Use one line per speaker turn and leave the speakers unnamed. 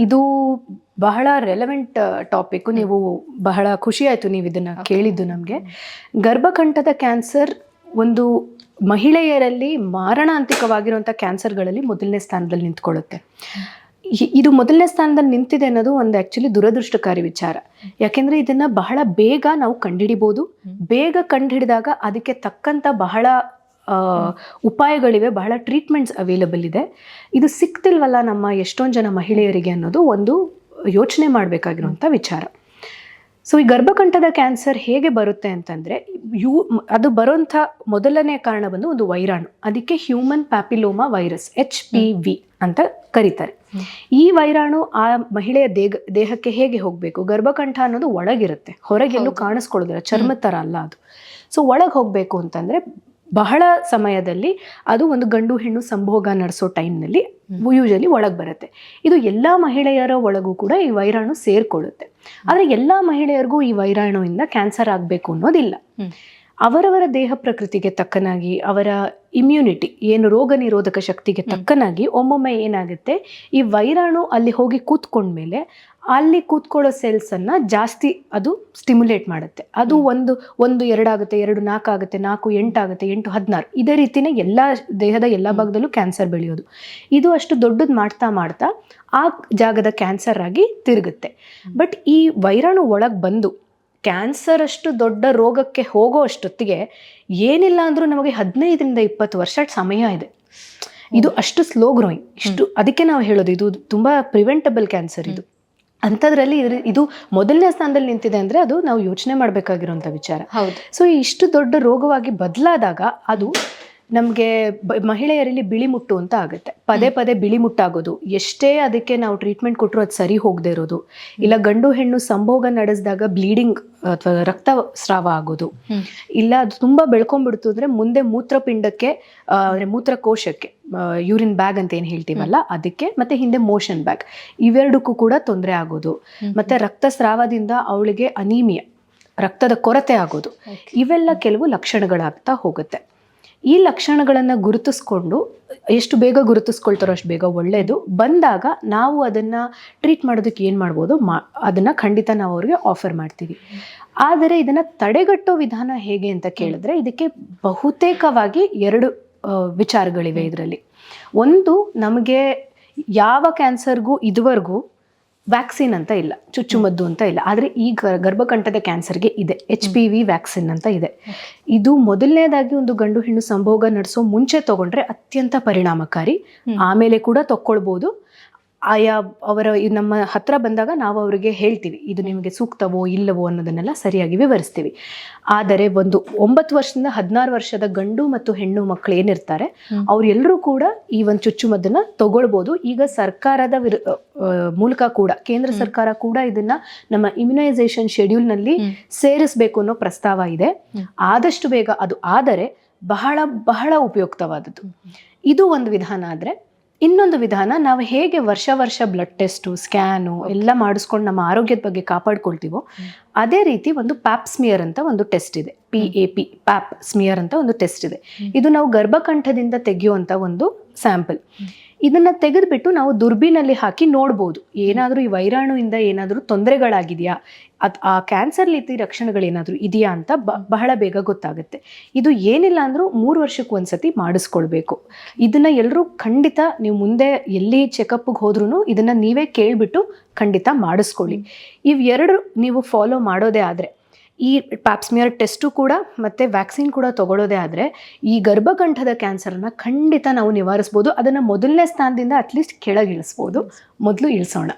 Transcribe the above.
ಇದು ಬಹಳ relevant topic. ನೀವು ಬಹಳ ಖುಷಿ ಆಯಿತು ನೀವು ಇದನ್ನು ಕೇಳಿದ್ದು. ನಮಗೆ ಗರ್ಭಕಂಠದ ಕ್ಯಾನ್ಸರ್ ಒಂದು ಮಹಿಳೆಯರಲ್ಲಿ ಮಾರಣಾಂತಿಕವಾಗಿರುವಂಥ ಕ್ಯಾನ್ಸರ್ಗಳಲ್ಲಿ ಮೊದಲನೇ ಸ್ಥಾನದಲ್ಲಿ ನಿಂತ್ಕೊಳ್ಳುತ್ತೆ. ಇದು ಮೊದಲನೇ ಸ್ಥಾನದಲ್ಲಿ ನಿಂತಿದೆ ಅನ್ನೋದು ಒಂದು ಆ್ಯಕ್ಚುಲಿ ದುರದೃಷ್ಟಕಾರಿ ವಿಚಾರ. ಯಾಕೆಂದರೆ ಇದನ್ನು ಬಹಳ ಬೇಗ ನಾವು ಕಂಡುಹಿಡಿಬೋದು. ಬೇಗ ಕಂಡುಹಿಡಿದಾಗ ಅದಕ್ಕೆ ತಕ್ಕಂಥ ಬಹಳ ಉಪಾಯಗಳಿವೆ, ಬಹಳ ಟ್ರೀಟ್ಮೆಂಟ್ಸ್ ಅವೈಲಬಲ್ ಇದೆ. ಇದು ಸಿಕ್ತಿಲ್ವಲ್ಲ ನಮ್ಮ ಎಷ್ಟೊಂದು ಜನ ಮಹಿಳೆಯರಿಗೆ ಅನ್ನೋದು ಒಂದು ಯೋಚನೆ ಮಾಡಬೇಕಾಗಿರುವಂಥ ವಿಚಾರ. ಸೊ ಈ ಗರ್ಭಕಂಠದ ಕ್ಯಾನ್ಸರ್ ಹೇಗೆ ಬರುತ್ತೆ ಅಂತಂದರೆ ಅದು ಬರೋಂಥ ಮೊದಲನೇ ಕಾರಣ ಬಂದು ಒಂದು ವೈರಾಣು. ಅದಕ್ಕೆ ಹ್ಯೂಮನ್ ಪ್ಯಾಪಿಲೋಮಾ ವೈರಸ್ HPV ಅಂತ ಕರೀತಾರೆ. ಈ ವೈರಾಣು ಆ ಮಹಿಳೆಯ ದೇಹಕ್ಕೆ ಹೇಗೆ ಹೋಗಬೇಕು? ಗರ್ಭಕಂಠ ಅನ್ನೋದು ಒಳಗಿರುತ್ತೆ, ಹೊರಗೆಲ್ಲೂ ಕಾಣಿಸ್ಕೊಳ್ಳೋದಿಲ್ಲ, ಚರ್ಮದ ಥರ ಅಲ್ಲ ಅದು. ಸೊ ಒಳಗೆ ಹೋಗಬೇಕು ಅಂತಂದರೆ ಬಹಳ ಸಮಯದಲ್ಲಿ ಅದು ಒಂದು ಗಂಡು ಹೆಣ್ಣು ಸಂಭೋಗ ನಡೆಸೋ ಟೈಮ್ನಲ್ಲಿ ಯೂಶಲಿ ಒಳಗೆ ಬರುತ್ತೆ. ಇದು ಎಲ್ಲ ಮಹಿಳೆಯರ ಒಳಗೂ ಕೂಡ ಈ ವೈರಾಣು ಸೇರಿಕೊಳ್ಳುತ್ತೆ. ಆದರೆ ಎಲ್ಲ ಮಹಿಳೆಯರಿಗೂ ಈ ವೈರಾಣುವಿಂದ ಕ್ಯಾನ್ಸರ್ ಆಗಬೇಕು ಅನ್ನೋದಿಲ್ಲ. ಅವರವರ ದೇಹ ಪ್ರಕೃತಿಗೆ ತಕ್ಕನಾಗಿ, ಅವರ ಇಮ್ಯುನಿಟಿ ಏನು ರೋಗ ನಿರೋಧಕ ಶಕ್ತಿಗೆ ತಕ್ಕನಾಗಿ ಒಮ್ಮೊಮ್ಮೆ ಏನಾಗುತ್ತೆ, ಈ ವೈರಾಣು ಅಲ್ಲಿ ಹೋಗಿ ಕೂತ್ಕೊಂಡ್ಮೇಲೆ ಅಲ್ಲಿ ಕೂತ್ಕೊಳ್ಳೋ ಸೆಲ್ಸನ್ನು ಜಾಸ್ತಿ ಅದು ಸ್ಟಿಮ್ಯುಲೇಟ್ ಮಾಡುತ್ತೆ. ಅದು ಒಂದು 2 ಆಗುತ್ತೆ, 2 4 ಆಗುತ್ತೆ, 4 8 ಆಗುತ್ತೆ, 8 16 ಇದೇ ರೀತಿಯೇ ಎಲ್ಲ ದೇಹದ ಎಲ್ಲ ಭಾಗದಲ್ಲೂ ಕ್ಯಾನ್ಸರ್ ಬೆಳೆಯೋದು. ಇದು ಅಷ್ಟು ದೊಡ್ಡದು ಮಾಡ್ತಾ ಮಾಡ್ತಾ ಆ ಜಾಗದ ಕ್ಯಾನ್ಸರ್ ಆಗಿ ತಿರುಗುತ್ತೆ. ಬಟ್ ಈ ವೈರಾಣು ಒಳಗೆ ಬಂದು ಕ್ಯಾನ್ಸರ್ ಅಷ್ಟು ದೊಡ್ಡ ರೋಗಕ್ಕೆ ಹೋಗೋ ಅಷ್ಟೊತ್ತಿಗೆ ಏನಿಲ್ಲ ಅಂದರೂ ನಮಗೆ 15ರಿಂದ 20 ವರ್ಷ ಸಮಯ ಇದೆ. ಇದು ಅಷ್ಟು ಸ್ಲೋ ಗ್ರೋಯಿಂಗ್. ಅದಕ್ಕೆ ನಾವು ಹೇಳೋದು ಇದು ತುಂಬ ಪ್ರಿವೆಂಟಬಲ್ ಕ್ಯಾನ್ಸರ್. ಇದು ಅಂಥದ್ರಲ್ಲಿ ಇದು ಮೊದಲನೇ ಸ್ಥಾನದಲ್ಲಿ ನಿಂತಿದೆ ಅಂದರೆ ಅದು ನಾವು ಯೋಚನೆ ಮಾಡಬೇಕಾಗಿರೋಂಥ ವಿಚಾರ. ಸೊ ಇಷ್ಟು ದೊಡ್ಡ ರೋಗವಾಗಿ ಬದಲಾದಾಗ ಅದು ನಮಗೆ ಮಹಿಳೆಯರಲ್ಲಿ ಬಿಳಿಮುಟ್ಟು ಅಂತ ಆಗುತ್ತೆ. ಪದೇ ಪದೇ ಬಿಳಿಮುಟ್ಟಾಗೋದು, ಎಷ್ಟೇ ಅದಕ್ಕೆ ನಾವು ಟ್ರೀಟ್ಮೆಂಟ್ ಕೊಟ್ಟರು ಅದು ಸರಿ ಹೋಗದೆ ಇರೋದು, ಇಲ್ಲ ಗಂಡು ಹೆಣ್ಣು ಸಂಭೋಗ ನಡೆಸಿದಾಗ ಬ್ಲೀಡಿಂಗ್ ಅಥವಾ ರಕ್ತಸ್ರಾವ ಆಗೋದು, ಇಲ್ಲ ಅದು ತುಂಬ ಬೆಳ್ಕೊಂಡ್ಬಿಡ್ತು ಅಂದರೆ ಮುಂದೆ ಮೂತ್ರಪಿಂಡಕ್ಕೆ ಅಂದರೆ ಮೂತ್ರಕೋಶಕ್ಕೆ ಯೂರಿನ್ ಬ್ಯಾಗ್ ಅಂತ ಏನು ಹೇಳ್ತೀವಲ್ಲ ಅದಕ್ಕೆ, ಮತ್ತೆ ಹಿಂದೆ ಮೋಷನ್ ಬ್ಯಾಗ್, ಇವೆರಡಕ್ಕೂ ಕೂಡ ತೊಂದರೆ ಆಗೋದು, ಮತ್ತೆ ರಕ್ತಸ್ರಾವದಿಂದ ಅವಳಿಗೆ ಅನೀಮಿಯಾ, ರಕ್ತದ ಕೊರತೆ ಆಗೋದು, ಇವೆಲ್ಲ ಕೆಲವು ಲಕ್ಷಣಗಳಾಗ್ತಾ ಹೋಗುತ್ತೆ. ಈ ಲಕ್ಷಣಗಳನ್ನು ಗುರುತಿಸ್ಕೊಂಡು ಎಷ್ಟು ಬೇಗ ಗುರುತಿಸ್ಕೊಳ್ತಾರೋ ಅಷ್ಟು ಬೇಗ ಒಳ್ಳೆಯದು. ಬಂದಾಗ ನಾವು ಅದನ್ನು ಟ್ರೀಟ್ ಮಾಡೋದಕ್ಕೆ ಏನು ಮಾಡ್ಬೋದು ಅದನ್ನು ಖಂಡಿತ ನಾವು ಅವ್ರಿಗೆ ಆಫರ್ ಮಾಡ್ತೀವಿ. ಆದರೆ ಇದನ್ನು ತಡೆಗಟ್ಟೋ ವಿಧಾನ ಹೇಗೆ ಅಂತ ಕೇಳಿದ್ರೆ ಇದಕ್ಕೆ ಬಹುತೇಕವಾಗಿ 2 ವಿಚಾರಗಳಿವೆ ಇದರಲ್ಲಿ. ಒಂದು, ನಮಗೆ ಯಾವ ಕ್ಯಾನ್ಸರ್ಗೂ ಇದುವರೆಗೂ ವ್ಯಾಕ್ಸಿನ್ ಅಂತ ಇಲ್ಲ, ಚುಚ್ಚುಮದ್ದು ಅಂತ ಇಲ್ಲ. ಆದರೆ ಈ ಗರ್ಭಕಂಠದ ಕ್ಯಾನ್ಸರ್ಗೆ ಇದೆ, HPV ವ್ಯಾಕ್ಸಿನ್ ಅಂತ ಇದೆ. ಇದು ಮೊದಲನೇದಾಗಿ ಒಂದು ಗಂಡು ಹೆಣ್ಣು ಸಂಭೋಗ ನಡೆಸೋ ಮುಂಚೆ ತಗೊಂಡ್ರೆ ಅತ್ಯಂತ ಪರಿಣಾಮಕಾರಿ. ಆಮೇಲೆ ಕೂಡ ತಕ್ಕೊಳ್ಬೋದು. ಅವರ ನಮ್ಮ ಹತ್ರ ಬಂದಾಗ ನಾವು ಅವರಿಗೆ ಹೇಳ್ತೀವಿ ಇದು ನಿಮಗೆ ಸೂಕ್ತವೋ ಇಲ್ಲವೋ ಅನ್ನೋದನ್ನೆಲ್ಲ ಸರಿಯಾಗಿ ವಿವರಿಸ್ತೀವಿ. ಆದರೆ ಒಂದು 9 ವರ್ಷದಿಂದ 16 ವರ್ಷದ ಗಂಡು ಮತ್ತು ಹೆಣ್ಣು ಮಕ್ಕಳು ಏನಿರ್ತಾರೆ ಅವರೆಲ್ಲರೂ ಕೂಡ ಈ ಒಂದು ಚುಚ್ಚುಮದ್ದನ್ನ ತಗೊಳ್ಬೋದು. ಈಗ ಸರ್ಕಾರದ ಮೂಲಕ ಕೂಡ ಕೇಂದ್ರ ಸರ್ಕಾರ ಕೂಡ ಇದನ್ನ ನಮ್ಮ ಇಮ್ಯುನೈಸೇಷನ್ ಶೆಡ್ಯೂಲ್ನಲ್ಲಿ ಸೇರಿಸಬೇಕು ಅನ್ನೋ ಪ್ರಸ್ತಾವ ಇದೆ. ಆದಷ್ಟು ಬೇಗ ಅದು ಆದರೆ ಬಹಳ ಬಹಳ ಉಪಯುಕ್ತವಾದದ್ದು. ಇದು ಒಂದು ವಿಧಾನ. ಆದರೆ ಇನ್ನೊಂದು ವಿಧಾನ, ನಾವು ಹೇಗೆ ವರ್ಷ ಬ್ಲಡ್ ಟೆಸ್ಟು, ಸ್ಕ್ಯಾನು ಎಲ್ಲ ಮಾಡಿಸ್ಕೊಂಡು ನಮ್ಮ ಆರೋಗ್ಯದ ಬಗ್ಗೆ ಕಾಪಾಡ್ಕೊಳ್ತೀವೋ ಅದೇ ರೀತಿ ಒಂದು ಪ್ಯಾಪ್ ಸ್ಮಿಯರ್ ಅಂತ ಒಂದು ಟೆಸ್ಟ್ ಇದೆ. PAP ಪ್ಯಾಪ್ ಸ್ಮಿಯರ್ ಅಂತ ಒಂದು ಟೆಸ್ಟ್ ಇದೆ. ಇದು ನಾವು ಗರ್ಭಕಂಠದಿಂದ ತೆಗೆಯುವಂಥ ಒಂದು ಸ್ಯಾಂಪಲ್. ಇದನ್ನು ತೆಗೆದುಬಿಟ್ಟು ನಾವು ದುರ್ಬೀನಲ್ಲಿ ಹಾಕಿ ನೋಡ್ಬೋದು ಏನಾದರೂ ಈ ವೈರಾಣುವಿಂದ ಏನಾದರೂ ತೊಂದರೆಗಳಾಗಿದೆಯಾ, ಆ ಕ್ಯಾನ್ಸರ್ ರೀತಿ ಲಕ್ಷಣಗಳೇನಾದರೂ ಇದೆಯಾ ಅಂತ ಬಹಳ ಬೇಗ ಗೊತ್ತಾಗುತ್ತೆ. ಇದು ಏನಿಲ್ಲ ಅಂದರೂ 3 ವರ್ಷಕ್ಕೆ ಒಂದ್ಸತಿ ಮಾಡಿಸ್ಕೊಳ್ಬೇಕು. ಇದನ್ನು ಎಲ್ಲರೂ ಖಂಡಿತ ನೀವು ಮುಂದೆ ಎಲ್ಲಿ ಚೆಕಪ್ಗೆ ಹೋದ್ರೂ ಇದನ್ನು ನೀವೇ ಕೇಳಿಬಿಟ್ಟು ಖಂಡಿತ ಮಾಡಿಸ್ಕೊಳ್ಳಿ. ಇವೆರಡು ನೀವು ಫಾಲೋ ಮಾಡೋದೇ ಆದರೆ, ಈ ಪ್ಯಾಪ್ಸ್ಮಿಯರ್ ಟೆಸ್ಟು ಕೂಡ ಮತ್ತು ವ್ಯಾಕ್ಸಿನ್ ಕೂಡ ತಗೊಳ್ಳೋದೇ ಆದರೆ ಈ ಗರ್ಭಕಂಠದ ಕ್ಯಾನ್ಸರನ್ನು ಖಂಡಿತ ನಾವು ನಿವಾರಿಸ್ಬೋದು. ಅದನ್ನು ಮೊದಲನೇ ಸ್ಥಾನದಿಂದ ಅಟ್ಲೀಸ್ಟ್ ಕೆಳಗಿಳಿಸ್ಬೋದು. ಮೊದಲು ಇಳಿಸೋಣ.